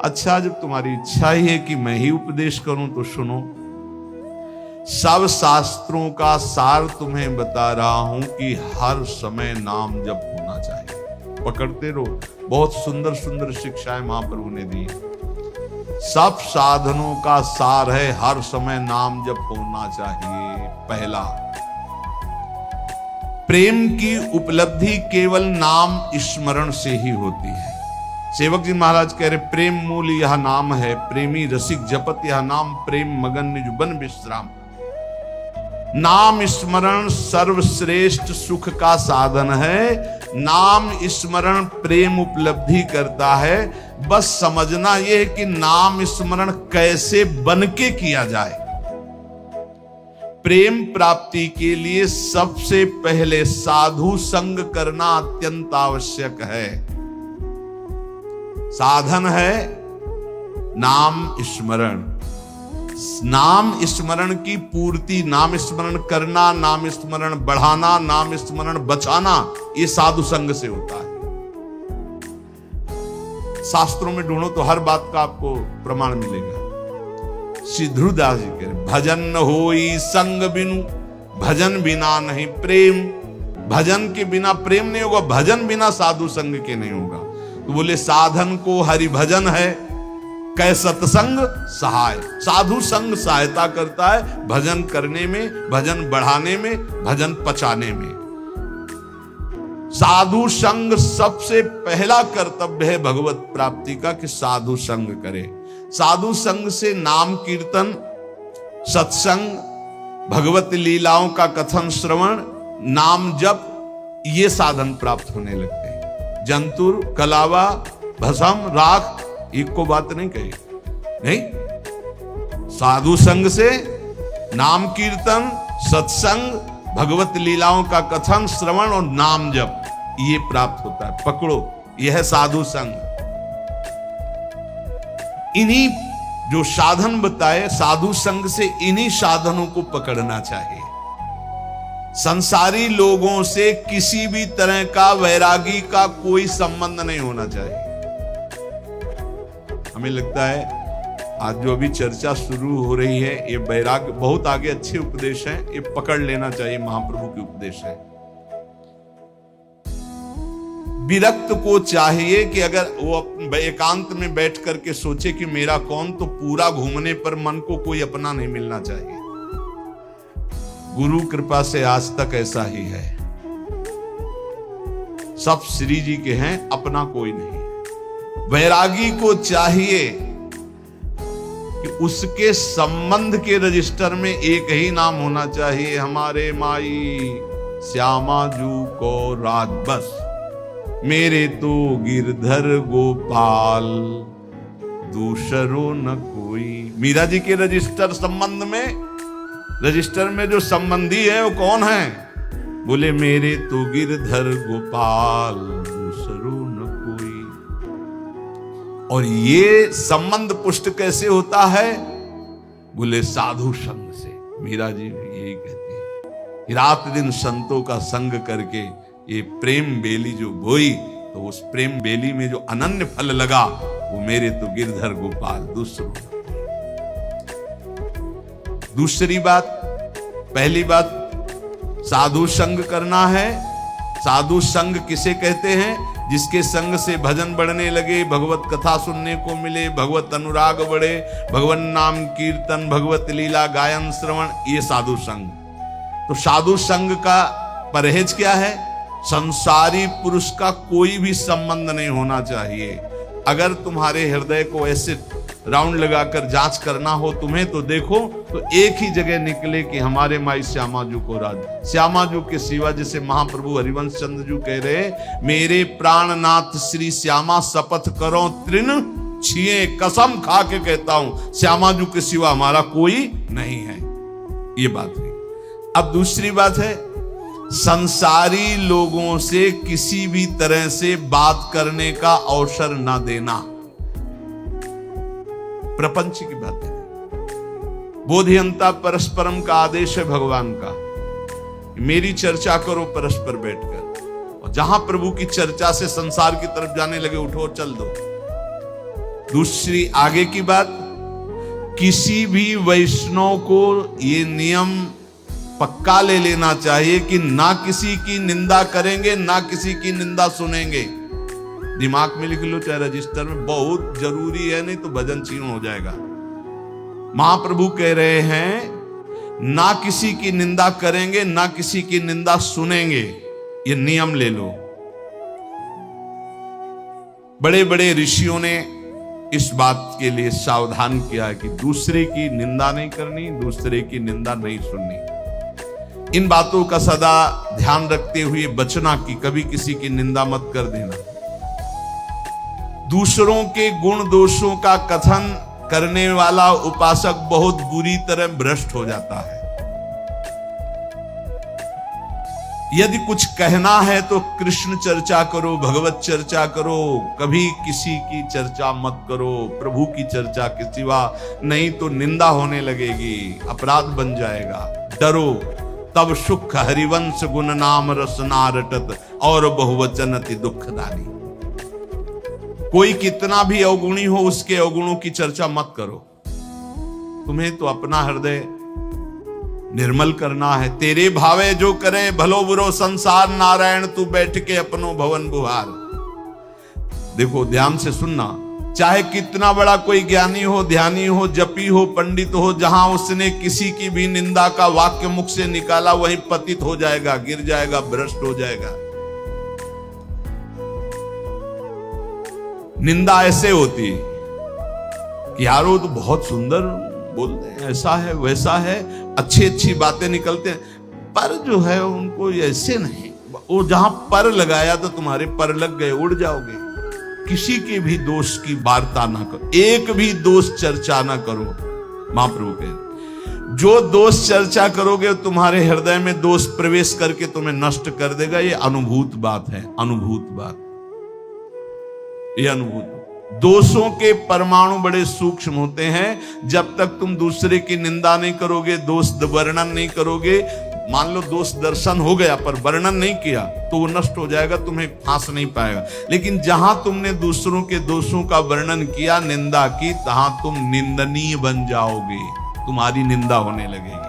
अच्छा, जब तुम्हारी इच्छा ही है कि मैं ही उपदेश करूं तो सुनो। सब शास्त्रों का सार तुम्हें बता रहा हूं कि हर समय नाम जप होना चाहिए। पकड़ते रहो, बहुत सुंदर सुंदर शिक्षाएं महाप्रभु ने दी। सब साधनों का सार है हर समय नाम जप होना चाहिए। पहला, प्रेम की उपलब्धि केवल नाम स्मरण से ही होती है। सेवक जी महाराज कह रहे, प्रेम मूल यह नाम है, प्रेमी रसिक जपत यह नाम, प्रेम मगन निज बन विश्राम। नाम स्मरण सर्वश्रेष्ठ सुख का साधन है। नाम स्मरण प्रेम उपलब्धि करता है। बस समझना यह है कि नाम स्मरण कैसे बन के किया जाए। प्रेम प्राप्ति के लिए सबसे पहले साधु संग करना अत्यंत आवश्यक है। साधन है नाम स्मरण। नाम स्मरण की पूर्ति, नाम स्मरण करना, नाम स्मरण बढ़ाना, नाम स्मरण बचाना, ये साधु संग से होता है। शास्त्रों में ढूंढो तो हर बात का आपको प्रमाण मिलेगा। श्री ध्रुवदास जी कह रहे, भजन न होई संग बिनु, भजन बिना नहीं प्रेम। भजन के बिना प्रेम नहीं होगा, भजन बिना साधु संग के नहीं होगा। तो बोले साधन को हरि भजन है, कै सत्संग सहाय। साधु संग सहायता करता है भजन करने में, भजन बढ़ाने में, भजन पचाने में। साधु संग सबसे पहला कर्तव्य है भगवत प्राप्ति का कि साधु संग करे। साधु संग से नाम कीर्तन, सत्संग, भगवत लीलाओं का कथन श्रवण, नाम जप, ये साधन प्राप्त होने लगते हैं। जंतुर, कलावा, भस्म, राख, एक को बात नहीं कही नहीं। साधु संग से नाम कीर्तन, सत्संग, भगवत लीलाओं का कथन श्रवण और नाम जप, ये प्राप्त होता है। पकड़ो, यह है साधु संग। इन्हीं जो साधन बताए, साधु संग से इन्हीं साधनों को पकड़ना चाहिए। संसारी लोगों से किसी भी तरह का वैरागी का कोई संबंध नहीं होना चाहिए। हमें लगता है आज जो अभी चर्चा शुरू हो रही है, ये वैराग्य बहुत आगे अच्छे उपदेश हैं, ये पकड़ लेना चाहिए, महाप्रभु के उपदेश है। विरक्त को चाहिए कि अगर वो एकांत में बैठ करके सोचे कि मेरा कौन, तो पूरा घूमने पर मन को कोई अपना नहीं मिलना चाहिए। गुरु कृपा से आज तक ऐसा ही है। सब श्री जी के हैं, अपना कोई नहीं। वैरागी को चाहिए कि उसके संबंध के रजिस्टर में एक ही नाम होना चाहिए, हमारे माई श्यामा जू को राज बस, मेरे तो गिरधर गोपाल, दूसरो न कोई। मीरा जी के रजिस्टर संबंध में, रजिस्टर में जो संबंधी है वो कौन है? बोले मेरे तो गिरधर गोपाल, दूसरो न कोई। और ये संबंध पुष्ट कैसे होता है? बोले साधु संग से। मीरा जी यही कहती है, रात दिन संतों का संग करके ये प्रेम बेली जो बोई, तो उस प्रेम बेली में जो अनन्य फल लगा, वो मेरे तो गिरधर गोपाल, दूसरों। दूसरी बात, पहली बात साधु संग करना है। साधु संग किसे कहते हैं? जिसके संग से भजन बढ़ने लगे, भगवत कथा सुनने को मिले, भगवत अनुराग बढ़े, भगवान नाम कीर्तन, भगवत लीला गायन श्रवण, ये साधु संग। तो साधु संग का परहेज क्या है? संसारी पुरुष का कोई भी संबंध नहीं होना चाहिए। अगर तुम्हारे हृदय को ऐसे राउंड लगाकर जांच करना हो तुम्हें, तो देखो तो एक ही जगह निकले कि हमारे माई श्यामाजू को राज। श्यामाजू के सिवा, जैसे महाप्रभु हरिवंश चंद्र जू कह रहे, मेरे प्राणनाथ श्री श्यामा शपथ करो तृण छिए, कसम खा के कहता हूं श्यामाजू के सिवा हमारा कोई नहीं है। ये बात है। अब दूसरी बात है, संसारी लोगों से किसी भी तरह से बात करने का अवसर ना देना। प्रपंच की बात है। बोधियंता परस्परम का आदेश है भगवान का। मेरी चर्चा करो परस्पर बैठकर, और जहां प्रभु की चर्चा से संसार की तरफ जाने लगे, उठो चल दो। दूसरी आगे की बात, किसी भी वैष्णव को ये नियम पक्का ले लेना चाहिए कि ना किसी की निंदा करेंगे, ना किसी की निंदा सुनेंगे। दिमाग में लिख लो चाहे रजिस्टर में, बहुत जरूरी है, नहीं तो भजन छीन हो जाएगा। महाप्रभु कह रहे हैं ना किसी की निंदा करेंगे, ना किसी की निंदा सुनेंगे, ये नियम ले लो। बड़े बड़े ऋषियों ने इस बात के लिए सावधान किया है कि दूसरे की निंदा नहीं करनी, दूसरे की निंदा नहीं सुननी। इन बातों का सदा ध्यान रखते हुए बचना कि कभी किसी की निंदा मत कर देना। दूसरों के गुण दोषों का कथन करने वाला उपासक बहुत बुरी तरह भ्रष्ट हो जाता है। यदि कुछ कहना है तो कृष्ण चर्चा करो, भगवत चर्चा करो, कभी किसी की चर्चा मत करो, प्रभु की चर्चा के सिवा, नहीं तो निंदा होने लगेगी, अपराध बन जाएगा। डरो तब सुख हरिवंश गुण नाम रसना रटत और बहुवचन अति दुखदानी। कोई कितना भी अवगुणी हो उसके अवगुणों की चर्चा मत करो। तुम्हें तो अपना हृदय निर्मल करना है। तेरे भावे जो करे भलो बुरो संसार, नारायण तू बैठ के अपनो भवन बुहार। देखो ध्यान से सुनना, चाहे कितना बड़ा कोई ज्ञानी हो, ध्यानी हो, जपी हो, पंडित हो, जहां उसने किसी की भी निंदा का वाक्य मुख से निकाला वहीं पतित हो जाएगा, गिर जाएगा, भ्रष्ट हो जाएगा। निंदा ऐसे होती कि यार वो तो बहुत सुंदर बोलते हैं, ऐसा है वैसा है, अच्छी अच्छी बातें निकलते हैं, पर जो है उनको ऐसे नहीं। वो जहां पर लगाया तो तुम्हारे पर लग गए, उड़ जाओगे। किसी के भी दोष की वार्ता ना करो, एक भी दोष चर्चा ना करो। महाप्रभु के जो दोष चर्चा करोगे तुम्हारे हृदय में दोष प्रवेश करके तुम्हें नष्ट कर देगा। ये अनुभूत बात है, अनुभूत बात, ये अनुभूत। दोषों के परमाणु बड़े सूक्ष्म होते हैं। जब तक तुम दूसरे की निंदा नहीं करोगे, दोष वर्णन नहीं करोगे, मान लो दोष दर्शन हो गया पर वर्णन नहीं किया तो वो नष्ट हो जाएगा, तुम्हें फांस नहीं पाएगा। लेकिन जहां तुमने दूसरों के दोषों का वर्णन किया, निंदा की, तहां तुम निंदनीय बन जाओगे, तुम्हारी निंदा होने लगेगी।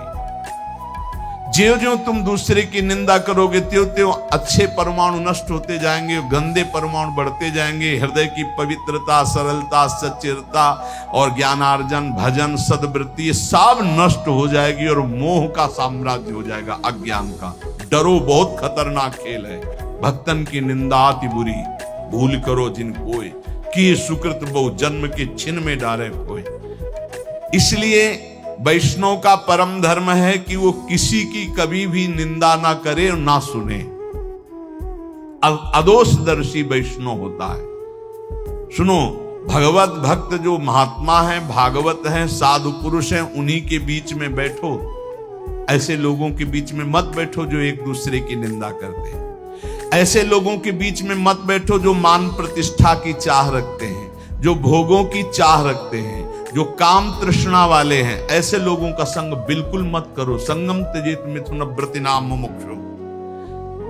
ज्यों ज्यों तुम दूसरे की निंदा करोगे त्यों त्यों अच्छे परमाणु नष्ट होते जाएंगे, गंदे परमाणु बढ़ते जाएंगे। हृदय की पवित्रता, सरलता, सच्चिरता और ज्ञानार्जन, भजन, सद्वृत्ति सब नष्ट हो जाएगी और मोह का साम्राज्य हो जाएगा, अज्ञान का। डरो, बहुत खतरनाक खेल है। भक्तन की निंदा अति बुरी, भूल करो जिन कोय, कि सुकृत बहु जन्म के छिन में डारे कोय। इसलिए वैष्णव का परम धर्म है कि वो किसी की कभी भी निंदा ना करे और ना सुने। अदोषदर्शी वैष्णव होता है। सुनो, भगवत भक्त जो महात्मा है, भागवत है, साधु पुरुष है, उन्हीं के बीच में बैठो। ऐसे लोगों के बीच में मत बैठो जो एक दूसरे की निंदा करते हैं। ऐसे लोगों के बीच में मत बैठो जो मान प्रतिष्ठा की चाह रखते हैं, जो भोगों की चाह रखते हैं, जो काम तृष्णा वाले हैं। ऐसे लोगों का संग बिल्कुल मत करो। संगम त्यजेत मिथुन व्रतिनाम मुमुक्षु।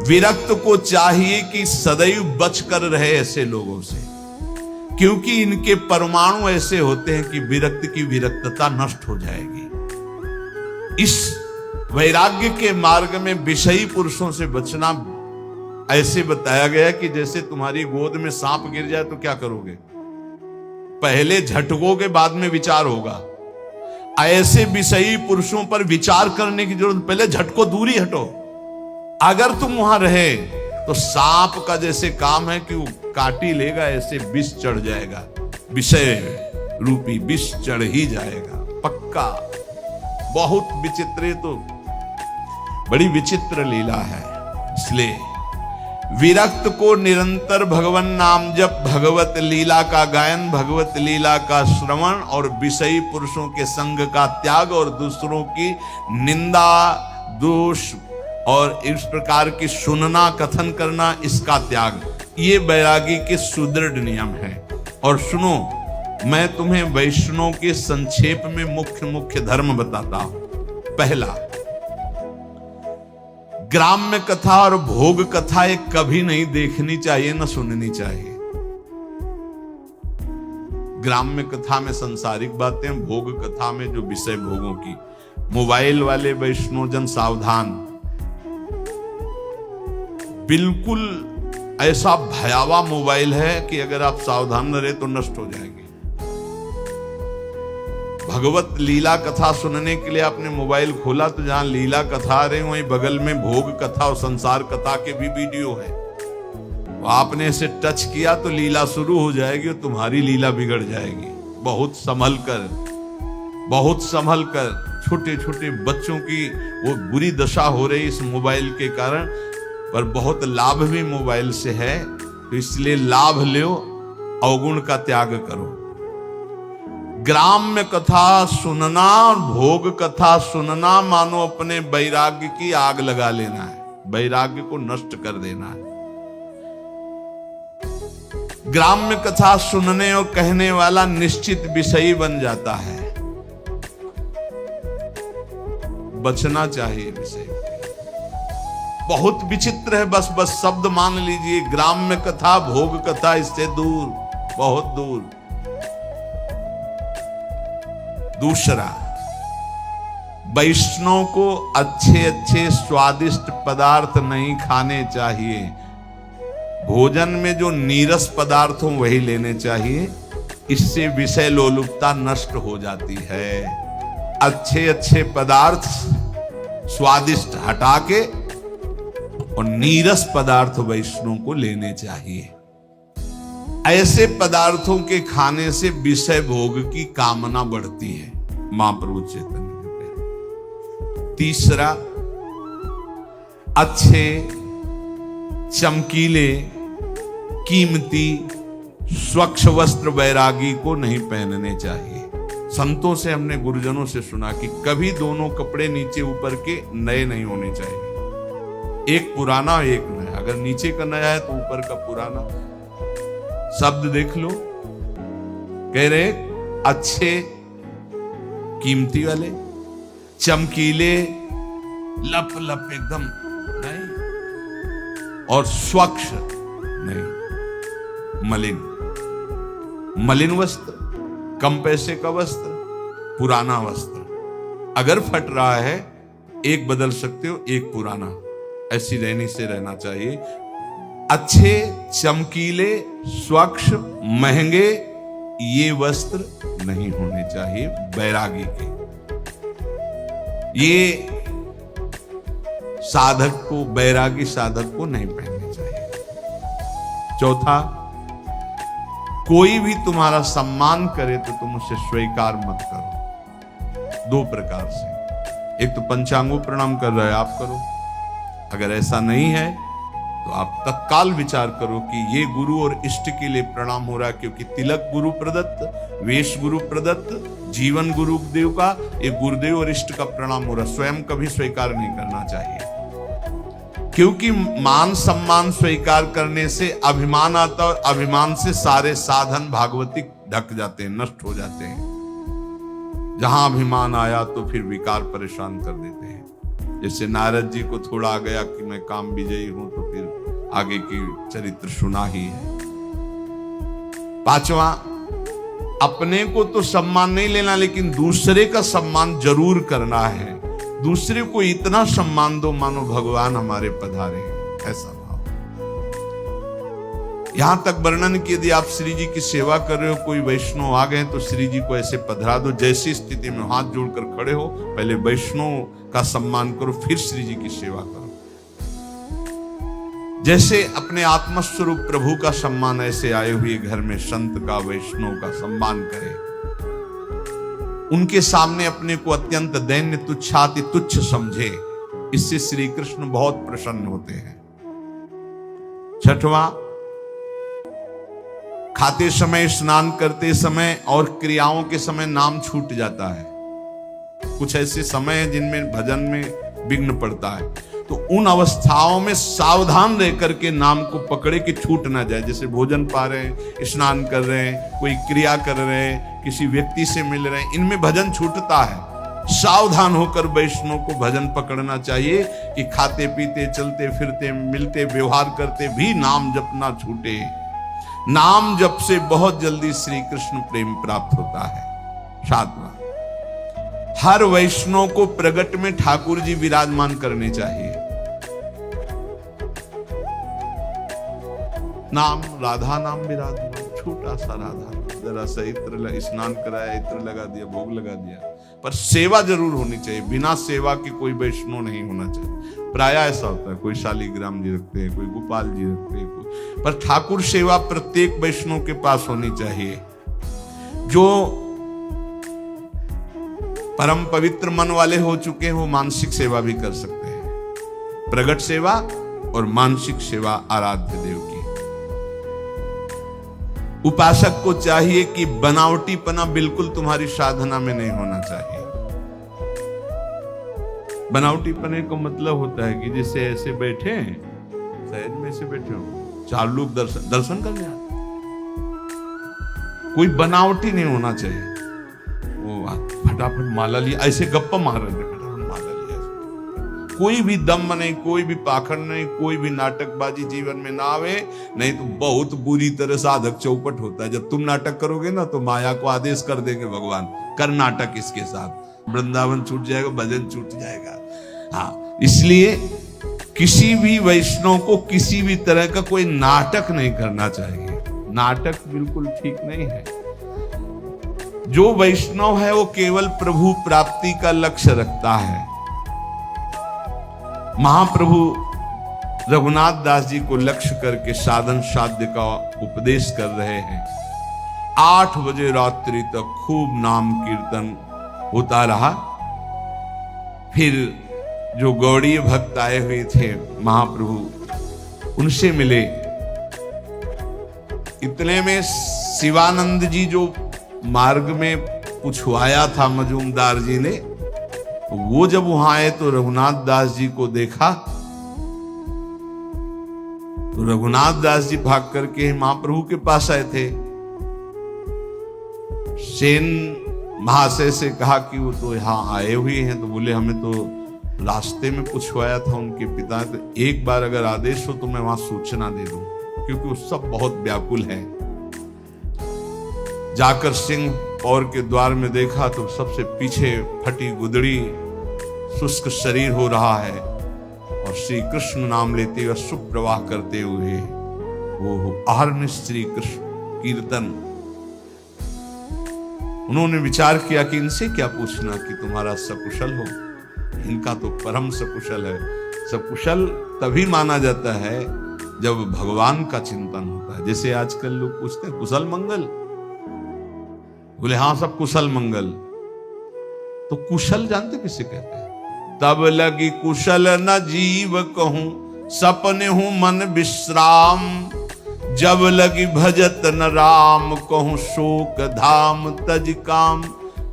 विरक्त को चाहिए कि सदैव बच कर रहे ऐसे लोगों से, क्योंकि इनके परमाणु ऐसे होते हैं कि विरक्त की विरक्तता नष्ट हो जाएगी। इस वैराग्य के मार्ग में विषयी पुरुषों से बचना ऐसे बताया गया कि जैसे तुम्हारी गोद में सांप गिर जाए तो क्या करोगे? पहले झटकोगे, बाद में विचार होगा। ऐसे विषयी पुरुषों पर विचार करने की जरूरत, पहले झटको, दूरी हटो। अगर तुम वहां रहे तो सांप का जैसे काम है कि वो काटी लेगा, ऐसे विष चढ़ जाएगा, विषय रूपी विष चढ़ ही जाएगा पक्का। बहुत विचित्र, तो बड़ी विचित्र लीला है। इसलिए विरक्त को निरंतर भगवान नाम जप, भगवत लीला का गायन, भगवत लीला का श्रवण और विषयी पुरुषों के संग का त्याग और दूसरों की निंदा, दोष और इस प्रकार की सुनना, कथन करना, इसका त्याग, ये वैरागी के सुदृढ़ नियम है। और सुनो, मैं तुम्हें वैष्णव के संक्षेप में मुख्य मुख्य धर्म बताता हूं। पहला, ग्राम्य कथा और भोग कथा एक कभी नहीं देखनी चाहिए, न सुननी चाहिए। ग्राम्य कथा में सांसारिक बातें, भोग कथा में जो विषय भोगों की। मोबाइल वाले वैष्णवजन सावधान, बिल्कुल ऐसा भयावह मोबाइल है कि अगर आप सावधान न रहे तो नष्ट हो जाएंगे। भगवत लीला कथा सुनने के लिए आपने मोबाइल खोला तो जहां लीला कथा आ रही वहीं बगल में भोग कथा और संसार कथा के भी वीडियो है। आपने इसे टच किया तो लीला शुरू हो जाएगी और तुम्हारी लीला बिगड़ जाएगी। बहुत संभल कर छोटे छोटे बच्चों की वो बुरी दशा हो रही इस मोबाइल के कारण, पर बहुत लाभ भी मोबाइल से है, तो इसलिए लाभ लो, अवगुण का त्याग करो। ग्राम्य कथा सुनना और भोग कथा सुनना मानो अपने वैराग्य की आग लगा लेना है, वैराग्य को नष्ट कर देना है। ग्राम्य कथा सुनने और कहने वाला निश्चित विषयी बन जाता है। बचना चाहिए विषय। बहुत विचित्र है, बस शब्द मान लीजिए, ग्राम्य कथा भोग कथा इससे दूर, बहुत दूर। दूसरा, वैष्णव को अच्छे अच्छे स्वादिष्ट पदार्थ नहीं खाने चाहिए। भोजन में जो नीरस पदार्थ हो वही लेने चाहिए, इससे विषय लोलुपता नष्ट हो जाती है। अच्छे अच्छे पदार्थ स्वादिष्ट हटा के और नीरस पदार्थ वैष्णव को लेने चाहिए। ऐसे पदार्थों के खाने से विषय भोग की कामना बढ़ती है, महाप्रभु चैतन्य के कहते। तीसरा, अच्छे चमकीले कीमती स्वच्छ वस्त्र वैरागी को नहीं पहनने चाहिए। संतों से हमने गुरुजनों से सुना कि कभी दोनों कपड़े नीचे ऊपर के नए नहीं होने चाहिए, एक पुराना एक नया। अगर नीचे का नया है तो ऊपर का पुराना। शब्द देख लो, कह रहे अच्छे कीमती वाले, चमकीले, लप लप एकदम नहीं, और स्वच्छ नहीं, मलिन वस्त्र, कम पैसे का वस्त्र, पुराना वस्त्र। अगर फट रहा है एक बदल सकते हो, एक पुराना, ऐसी रहनी से रहना चाहिए। अच्छे चमकीले स्वच्छ महंगे ये वस्त्र नहीं होने चाहिए वैरागी के। ये साधक को, वैरागी साधक को नहीं पहनने चाहिए। चौथा, कोई भी तुम्हारा सम्मान करे तो तुम उसे स्वीकार मत करो। दो प्रकार से, एक तो पंचांगों प्रणाम कर रहे आप करो, अगर ऐसा नहीं है तो आप तत्काल विचार करो कि ये गुरु और इष्ट के लिए प्रणाम हो रहा है, क्योंकि तिलक गुरु प्रदत्त, वेश गुरु प्रदत्त, जीवन गुरुदेव का, ये गुरुदेव और इष्ट का प्रणाम हो रहा है। स्वयं कभी स्वीकार नहीं करना चाहिए, क्योंकि मान सम्मान स्वीकार करने से अभिमान आता है, और अभिमान से सारे साधन भागवतिक ढक जाते हैं, नष्ट हो जाते हैं। जहां अभिमान आया तो फिर विकार परेशान कर देते हैं। जैसे नारद जी को थोड़ा आ गया कि मैं काम विजयी हूं, तो फिर आगे की चरित्र सुना ही है। पांचवा, अपने को तो सम्मान नहीं लेना, लेकिन दूसरे का सम्मान जरूर करना है। दूसरे को इतना सम्मान दो मानो भगवान हमारे पधारे, ऐसा भाव। यहां तक वर्णन कि यदि आप श्री जी की सेवा कर रहे हो, कोई वैष्णव आ गए तो श्री जी को ऐसे पधरा दो, जैसी स्थिति में हाथ जोड़कर खड़े हो, पहले वैष्णव का सम्मान करो, फिर श्री जी की सेवा करो। जैसे अपने आत्मस्वरूप प्रभु का सम्मान, ऐसे आए हुए घर में संत का, वैष्णव का सम्मान करें। उनके सामने अपने को अत्यंत दैन्य तुच्छाति तुच्छ समझे, इससे श्री कृष्ण बहुत प्रसन्न होते हैं। छठवां, खाते समय, स्नान करते समय और क्रियाओं के समय नाम छूट जाता है। कुछ ऐसे समय हैं जिनमें भजन में विघ्न पड़ता है, तो उन अवस्थाओं में सावधान रह करके नाम को पकड़े कि छूट ना जाए। जैसे भोजन पा रहे हैं, स्नान कर रहे हैं, कोई क्रिया कर रहे हैं, किसी व्यक्ति से मिल रहे हैं, इनमें भजन छूटता है। सावधान होकर वैष्णव को भजन पकड़ना चाहिए कि खाते पीते, चलते फिरते, मिलते, व्यवहार करते भी नाम जपना छूटे। नाम जप से बहुत जल्दी श्री कृष्ण प्रेम प्राप्त होता है। 7वां, हर वैष्णव को प्रगट में ठाकुर जी विराजमान करने चाहिए। नाम राधा नाम विराजमान, छोटा सा राधा, जरा सा इत्र स्नान कराया, इत्र लगा दिया, भोग लगा दिया, पर सेवा जरूर होनी चाहिए। बिना सेवा के कोई वैष्णव नहीं होना चाहिए। प्राय ऐसा होता है, कोई शालिग्राम जी रखते हैं, कोई गोपाल जी रखते हैं, पर ठाकुर सेवा प्रत्येक वैष्णव के पास होनी चाहिए। जो परम पवित्र मन वाले हो चुके हैं वो मानसिक सेवा भी कर सकते हैं। प्रगट सेवा और मानसिक सेवा आराध्य देव की। उपासक को चाहिए कि बनावटीपना बिल्कुल तुम्हारी साधना में नहीं होना चाहिए। बनावटीपने का मतलब होता है कि जैसे ऐसे बैठे हैं, सहज में ऐसे बैठे हो, 4 लोग दर्शन करने आते, कोई बनावटी नहीं होना चाहिए। वो फटाफट माला लिया, ऐसे गप्पा मार रहे थे, फटाफट माला लिया। कोई भी दम नहीं, कोई भी पाखंड नहीं, कोई भी नाटकबाजी जीवन में ना आवे, नहीं तो बहुत बुरी तरह साधक चौपट होता है। जब तुम नाटक करोगे ना तो माया को आदेश कर देंगे भगवान, कर नाटक इसके साथ, वृंदावन छूट जाएगा, भजन छूट जाएगा। हाँ, इसलिए किसी भी वैष्णव को किसी भी तरह का कोई नाटक नहीं करना चाहिए। नाटक बिल्कुल ठीक नहीं है। जो वैष्णव है वो केवल प्रभु प्राप्ति का लक्ष्य रखता है। महाप्रभु रघुनाथ दास जी को लक्ष्य करके साधन साध्य का उपदेश कर रहे हैं। 8 बजे रात्रि तक खूब नाम कीर्तन होता रहा। फिर जो गौड़ीय भक्त आए हुए थे महाप्रभु उनसे मिले। इतने में शिवानंद जी जो मार्ग में पूछवाया था मजूमदार जी ने, वो जब वहां आए तो रघुनाथ दास जी को देखा तो रघुनाथ दास जी भाग करके महाप्रभु के पास आए थे। सेन महाशय से कहा कि वो तो यहाँ आए हुए हैं, तो बोले हमें तो रास्ते में पूछवाया था उनके पिता, तो एक बार अगर आदेश हो तो मैं वहां सूचना दे दूं, क्योंकि वो सब बहुत व्याकुल है। जाकर सिंह पौर के द्वार में देखा तो सबसे पीछे फटी गुदड़ी, शुष्क शरीर हो रहा है और श्री कृष्ण नाम लेते हुए सुप्रवाह करते हुए वो आहर्निश श्री कृष्ण कीर्तन। उन्होंने विचार किया कि इनसे क्या पूछना कि तुम्हारा सकुशल हो, इनका तो परम सकुशल है। सकुशल तभी माना जाता है जब भगवान का चिंतन होता है। जैसे आजकल लोग पूछते हैं कुशल मंगल, बोले हाँ सब कुशल मंगल, तो कुशल जानते किसे कहते हैं? तब लगी कुशल न जीव कहूं, सपने हूं मन विश्राम, जब लगी भजत न राम कहूं, शोक धाम तज काम।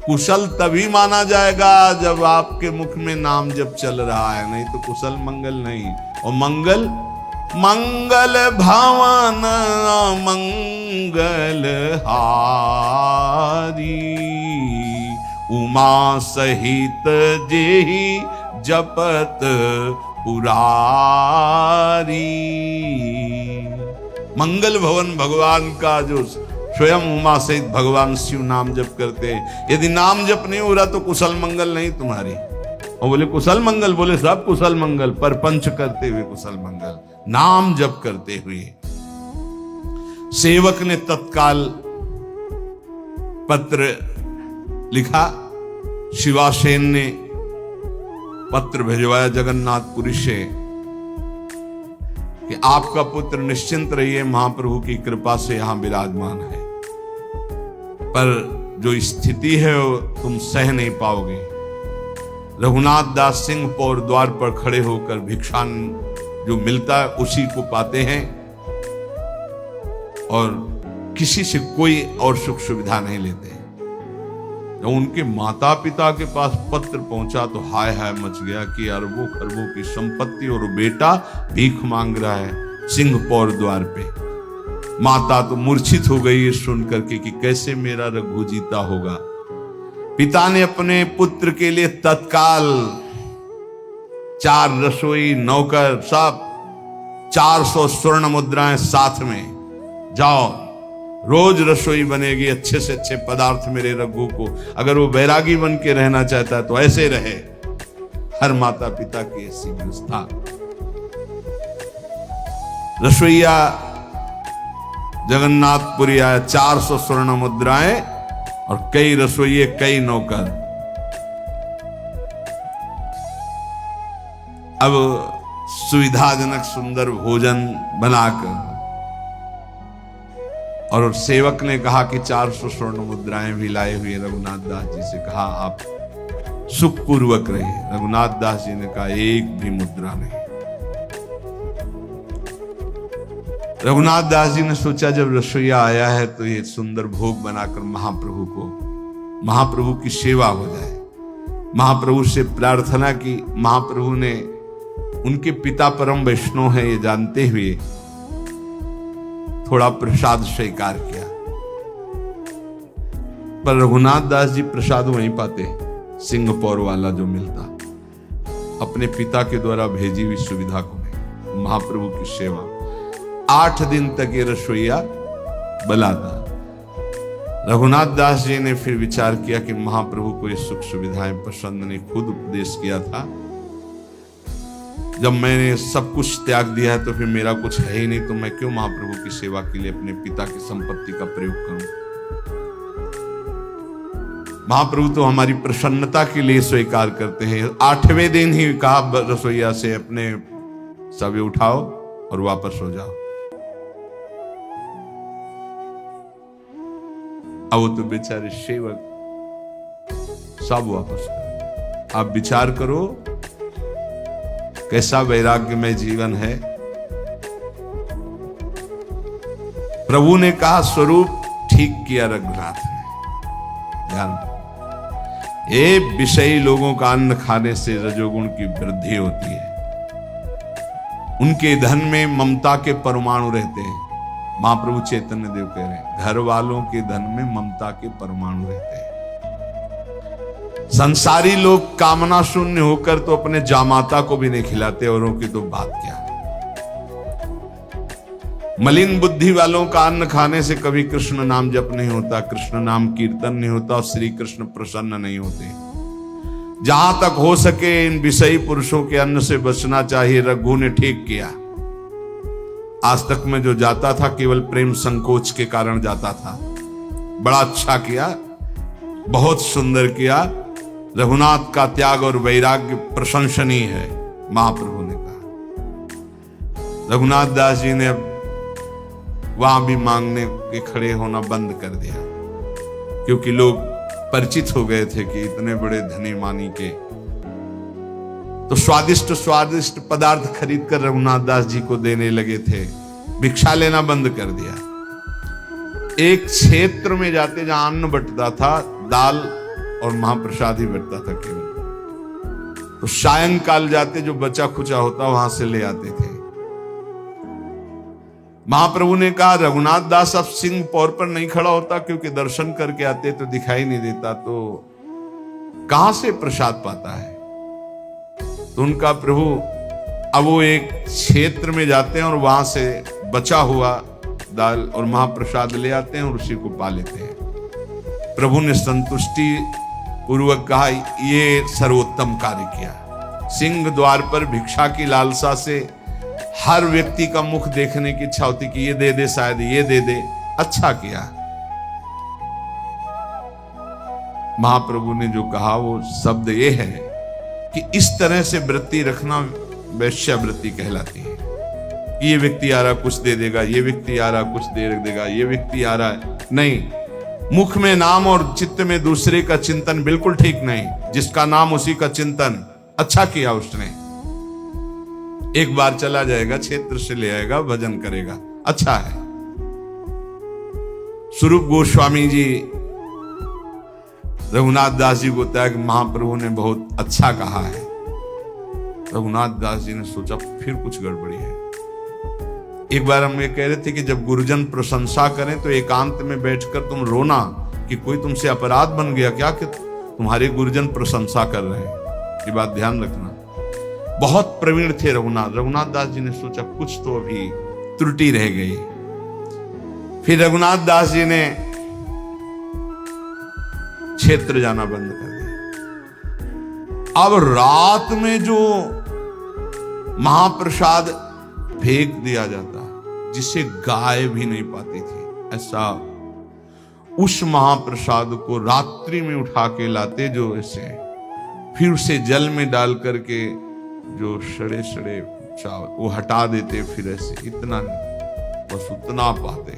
कुशल तभी माना जाएगा जब आपके मुख में नाम जब चल रहा है, नहीं तो कुशल मंगल नहीं। और मंगल मंगल भवन मंगल हारी, उमा सहित जेहि जपत पुरारी। मंगल भवन भगवान का जो स्वयं उमा सहित भगवान शिव नाम जप करते हैं। यदि नाम जप नहीं हो रहा तो कुशल मंगल नहीं तुम्हारी। और बोले कुशल मंगल, बोले सब कुशल मंगल, पर पंच करते हुए कुशल मंगल, नाम जप करते हुए। सेवक ने तत्काल पत्र लिखा, शिवासेन ने पत्र भिजवाया जगन्नाथपुरी से कि आपका पुत्र निश्चिंत रहिए, महाप्रभु की कृपा से यहां विराजमान है, पर जो स्थिति है वो तुम सह नहीं पाओगे। रघुनाथ दास सिंह पौर द्वार पर खड़े होकर भिक्षान जो मिलता है उसी को पाते हैं और किसी से कोई और सुख सुविधा नहीं लेते। जब उनके माता पिता के पास पत्र पहुंचा तो हाय हाय मच गया कि अरबों खरबों की संपत्ति और बेटा भीख मांग रहा है सिंह पौर द्वार पे। माता तो मूर्छित हो गई सुन करके कि कैसे मेरा रघु जीता होगा। पिता ने अपने पुत्र के लिए तत्काल 4 रसोई नौकर सब 400 स्वर्ण मुद्राएं साथ में, जाओ रोज रसोई बनेगी, अच्छे से अच्छे पदार्थ मेरे रघु को। अगर वो बैरागी बन के रहना चाहता है तो ऐसे रहे। हर माता पिता की ऐसी व्यवस्था। रसोईया जगन्नाथपुरी आया, 400 स्वर्ण मुद्राएं और कई रसोइये, कई नौकर। अब सुविधाजनक सुंदर भोजन बनाकर, और सेवक ने कहा कि 400 स्वर्ण मुद्राएं भी लाए हुए रघुनाथ दास जी से कहा आप सुखपूर्वक रहे। रघुनाथ दास जी ने कहा एक भी मुद्रा नहीं। रघुनाथ दास जी ने सोचा जब रसोईया आया है तो ये सुंदर भोग बनाकर महाप्रभु की सेवा हो जाए। महाप्रभु से प्रार्थना की। महाप्रभु ने, उनके पिता परम वैष्णव हैं ये जानते हुए, थोड़ा प्रसाद स्वीकार किया। पर रघुनाथ दास जी प्रसाद वहीं पाते, सिंहपौर वाला जो मिलता, अपने पिता के द्वारा भेजी हुई सुविधा को नहीं। महाप्रभु की सेवा 8 दिन तक ये रसोईया बलाता। रघुनाथ दास जी ने फिर विचार किया कि महाप्रभु को ये सुख सुविधाएं पसंद नहीं। खुद उपदेश किया था, जब मैंने सब कुछ त्याग दिया है तो फिर मेरा कुछ है ही नहीं, तो मैं क्यों महाप्रभु की सेवा के लिए अपने पिता की संपत्ति का प्रयोग करूं। महाप्रभु तो हमारी प्रसन्नता के लिए स्वीकार करते हैं। 8वें दिन ही कहा रसोईया से अपने सभी उठाओ और वापस हो जाओ। अब वो तो बेचारे सेवक सब वापस कर। आप विचार करो कैसा वैराग्यमय जीवन है। प्रभु ने कहा स्वरूप ठीक किया रघुनाथ ने। ध्यान, ये विषयी लोगों का अन्न खाने से रजोगुण की वृद्धि होती है। उनके धन में ममता के परमाणु रहते हैं। महाप्रभु चैतन्य देव कह रहे हैं घर वालों के धन में ममता के परमाणु रहते हैं। संसारी लोग कामना शून्य होकर तो अपने जामाता को भी नहीं खिलाते, औरों की तो बात क्या। मलिन बुद्धि वालों का अन्न खाने से कभी कृष्ण नाम जप नहीं होता, कृष्ण नाम कीर्तन नहीं होता और श्री कृष्ण प्रसन्न नहीं होते। जहां तक हो सके इन विषयी पुरुषों के अन्न से बचना चाहिए। रघु ने ठीक किया। आज तक में जो जाता था केवल प्रेम संकोच के कारण जाता था। बड़ा अच्छा किया, बहुत सुंदर किया। रघुनाथ का त्याग और वैराग्य प्रशंसनीय है, महाप्रभु ने कहा। रघुनाथ दास जी ने वहां भी मांगने के खड़े होना बंद कर दिया, क्योंकि लोग परिचित हो गए थे कि इतने बड़े धनी मानी के तो स्वादिष्ट स्वादिष्ट पदार्थ खरीद कर रघुनाथ दास जी को देने लगे थे। भिक्षा लेना बंद कर दिया। एक क्षेत्र में जाते जहां अन्न बंटता था, दाल और महाप्रसाद ही बंटता था केवल, तो सायंकाल जाते जो बचा खुचा होता वहां से ले आते थे। महाप्रभु ने कहा रघुनाथ दास अब सिंह पौर पर नहीं खड़ा होता, क्योंकि दर्शन करके आते तो दिखाई नहीं देता, तो कहां से प्रसाद पाता है। तो उनका प्रभु अब वो एक क्षेत्र में जाते हैं और वहां से बचा हुआ दाल और महाप्रसाद ले आते हैं और उसी को पा लेते हैं। प्रभु ने संतुष्टि पूर्वक कहा ये सर्वोत्तम कार्य किया। सिंह द्वार पर भिक्षा की लालसा से हर व्यक्ति का मुख देखने की इच्छा होती कि ये दे दे, शायद ये दे दे। अच्छा किया। महाप्रभु ने जो कहा वो शब्द ये है कि इस तरह से वृत्ति रखना वैश्यावृत्ति कहलाती है। ये व्यक्ति आ रहा कुछ दे देगा, ये व्यक्ति आ रहा कुछ दे देगा, ये व्यक्ति आ रहा है नहीं। मुख में नाम और चित्त में दूसरे का चिंतन बिल्कुल ठीक नहीं। जिसका नाम उसी का चिंतन। अच्छा किया उसने। एक बार चला जाएगा, क्षेत्र से ले आएगा, भजन करेगा, अच्छा है। स्वरूप गोस्वामी जी रघुनाथ दास जी को त्याग महाप्रभु ने बहुत अच्छा कहा है। रघुनाथ दास जी ने सोचा फिर कुछ गड़बड़ी है। एक बार हम ये कह रहे थे कि जब गुरुजन प्रशंसा करें तो एकांत में बैठकर तुम रोना कि कोई तुमसे अपराध बन गया क्या कि तुम्हारे गुरुजन प्रशंसा कर रहे हैं। ये बात ध्यान रखना। बहुत प्रवीण थे रघुनाथ दास जी ने सोचा कुछ तो अभी त्रुटि रह गई। फिर रघुनाथ दास जी ने क्षेत्र जाना बंद कर दिया। अब रात में जो महाप्रसाद फेंक दिया जाता, जिसे गाय भी नहीं पाती थी, ऐसा उस महाप्रसाद को रात्रि में उठा के लाते, जो ऐसे फिर उसे जल में डाल करके जो सड़े सड़े चावल वो हटा देते, फिर ऐसे इतना नहीं, बस उतना पाते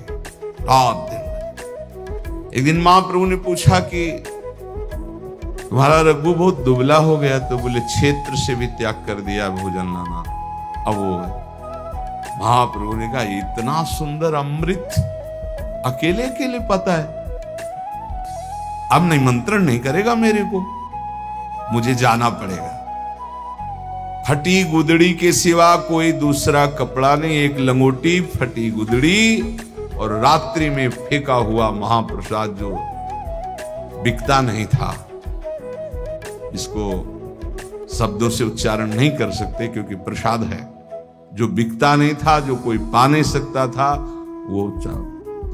रात दिन। एक दिन महाप्रभु ने पूछा कि तुम्हारा रघु बहुत दुबला हो गया, तो बोले क्षेत्र से भी त्याग कर दिया भोजन लाना। अब वो महाप्रभु ने कहा इतना सुंदर अमृत अकेले अकेले पता है, अब निमंत्रण नहीं करेगा मेरे को, मुझे जाना पड़ेगा। फटी गुदड़ी के सिवा कोई दूसरा कपड़ा नहीं, एक लंगोटी, फटी गुदड़ी और रात्रि में फेंका हुआ महाप्रसाद जो बिकता नहीं था, इसको शब्दों से उच्चारण नहीं कर सकते क्योंकि प्रसाद है, जो बिकता नहीं था, जो कोई पा नहीं सकता था, वो तो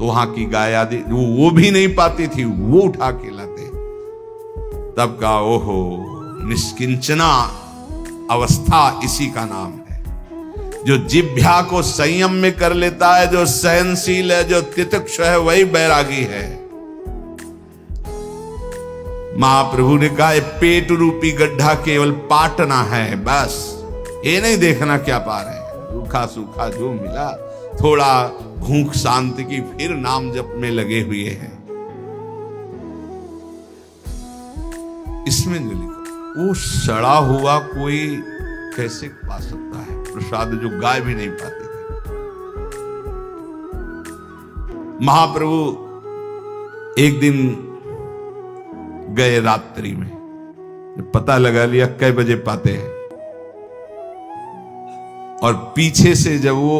वहां की गाय आदि वो भी नहीं पाती थी, वो उठा के लाते। तब का ओहो निष्किंचना अवस्था इसी का नाम है। जो जिह्वा को संयम में कर लेता है, जो सहनशील है, जो तितिक्ष है, वही बैरागी है। महाप्रभु ने कहा पेट रूपी गड्ढा केवल पाटना है, बस ये नहीं देखना क्या पा रहे हैं, रूखा सूखा जो मिला, थोड़ा भूख शांति की, फिर नाम जप में लगे हुए हैं। इसमें जो लिखा वो सड़ा हुआ कोई कैसे पा सकता है प्रसाद, जो गाय भी नहीं पाती थी। महाप्रभु एक दिन गए रात्रि में, पता लगा लिया कै बजे पाते हैं, और पीछे से जब वो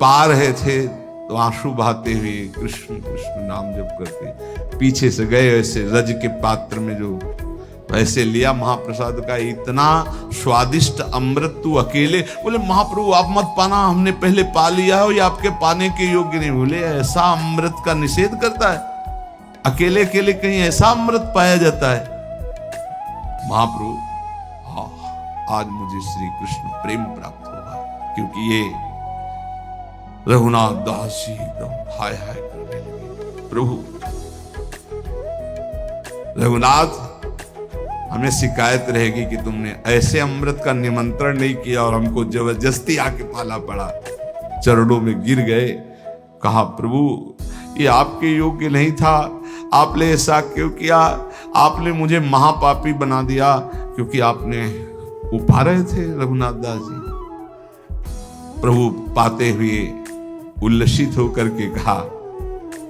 पा रहे थे तो आंसू बहाते हुए कृष्ण कृष्ण नाम जप करते पीछे से गए, ऐसे रज के पात्र में जो ऐसे लिया महाप्रसाद का, इतना स्वादिष्ट अमृत तू अकेले, बोले महाप्रभु आप मत पाना, हमने पहले पा लिया हो, या आपके पाने के योग्य नहीं। बोले ऐसा अमृत का निषेध करता है, अकेले अकेले कहीं ऐसा अमृत पाया जाता है। महाप्रभु आज मुझे श्री कृष्ण प्रेम प्राप्त होगा, क्योंकि ये रघुनाथ दास जी एकदम हाय हाय करने लगे, प्रभु रघुनाथ हमें शिकायत रहेगी कि तुमने ऐसे अमृत का निमंत्रण नहीं किया और हमको जबरदस्ती आके पाला पड़ा। चरणों में गिर गए, कहा प्रभु ये आपके योग्य नहीं था, आपने ऐसा क्यों किया, आपने मुझे महापापी बना दिया, क्योंकि आपने वो पा रहे थे रघुनाथ दास जी। प्रभु पाते हुए उल्लसित होकर के कहा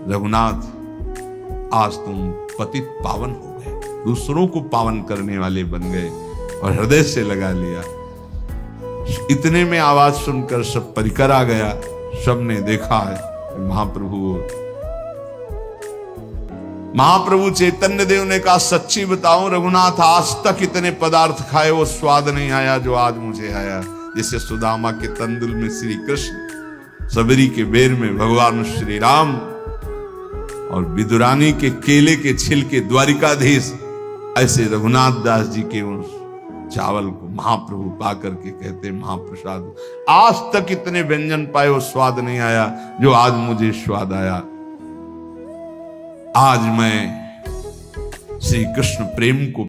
रघुनाथ आज तुम पतित पावन हो गए, दूसरों को पावन करने वाले बन गए, और हृदय से लगा लिया। इतने में आवाज सुनकर सब परिकर आ गया, सबने देखा है महाप्रभु चैतन्य देव ने कहा सच्ची बताऊं रघुनाथ, आज तक इतने पदार्थ खाए वो स्वाद नहीं आया जो आज मुझे आया। जैसे सुदामा के तंदुल में श्री कृष्ण, सबरी के बेर में भगवान श्री राम, और विदुरानी के केले के छिलके द्वारिकाधीश, ऐसे रघुनाथ दास जी के उस चावल को महाप्रभु पा करके कहते महाप्रसाद, आज तक इतने व्यंजन पाए वो स्वाद नहीं आया जो आज मुझे स्वाद आया। आज मैं श्री कृष्ण प्रेम को